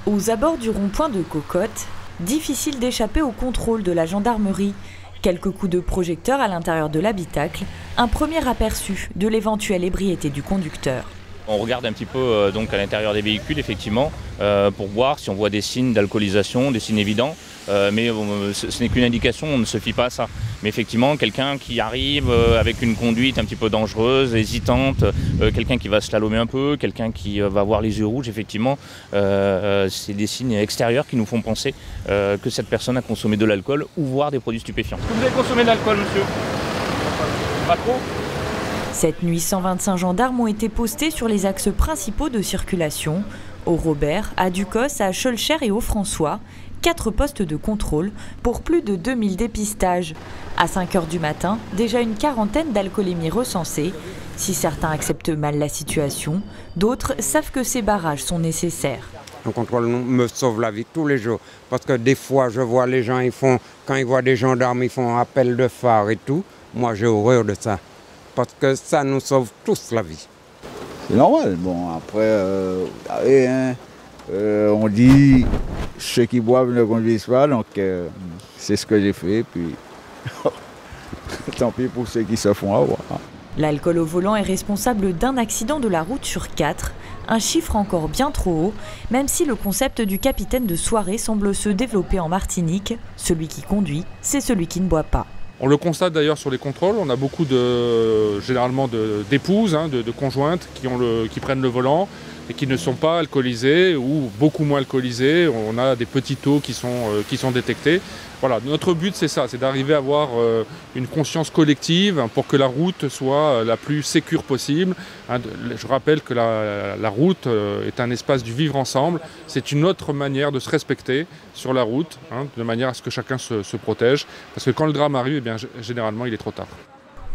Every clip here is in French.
Aux abords du rond-point de Cocotte, difficile d'échapper au contrôle de la gendarmerie. Quelques coups de projecteur à l'intérieur de l'habitacle, un premier aperçu de l'éventuelle ébriété du conducteur. On regarde un petit peu donc à l'intérieur des véhicules, effectivement, pour voir si on voit des signes d'alcoolisation, des signes évidents. Mais ce n'est qu'une indication, on ne se fie pas à ça. Mais effectivement, quelqu'un qui arrive avec une conduite un petit peu dangereuse, hésitante, quelqu'un qui va slalomer un peu, quelqu'un qui va avoir les yeux rouges, effectivement, c'est des signes extérieurs qui nous font penser que cette personne a consommé de l'alcool ou voire des produits stupéfiants. Est-ce que vous avez consommé de l'alcool, monsieur? Pas trop? Cette nuit, 125 gendarmes ont été postés sur les axes principaux de circulation. Au Robert, à Ducos, à Schœlcher et au François. 4 postes de contrôle pour plus de 2000 dépistages. À 5 h du matin, déjà une quarantaine d'alcoolémies recensées. Si certains acceptent mal la situation, d'autres savent que ces barrages sont nécessaires. Un contrôle me sauve la vie tous les jours. Parce que des fois, je vois les gens, quand ils voient des gendarmes, ils font appel de phare et tout. Moi, j'ai horreur de ça. Parce que ça nous sauve tous la vie. C'est normal. Bon, après, on dit ceux qui boivent ne conduisent pas, donc c'est ce que j'ai fait. Puis tant pis pour ceux qui se font avoir. L'alcool au volant est responsable d'un accident de la route sur 4, un chiffre encore bien trop haut, même si le concept du capitaine de soirée semble se développer en Martinique. Celui qui conduit, c'est celui qui ne boit pas. On le constate d'ailleurs sur les contrôles, on a beaucoup généralement d'épouses, de conjointes qui prennent le volant et qui ne sont pas alcoolisées ou beaucoup moins alcoolisées. On a des petits taux qui sont détectés. Voilà, notre but c'est ça, c'est d'arriver à avoir une conscience collective pour que la route soit la plus sécure possible. Je rappelle que la route est un espace du vivre ensemble. C'est une autre manière de se respecter sur la route, de manière à ce que chacun se protège. Parce que quand le drame arrive, eh bien, généralement il est trop tard.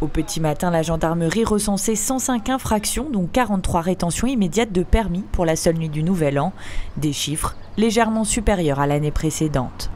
Au petit matin, la gendarmerie recensait 105 infractions, dont 43 rétentions immédiates de permis pour la seule nuit du Nouvel An. Des chiffres légèrement supérieurs à l'année précédente.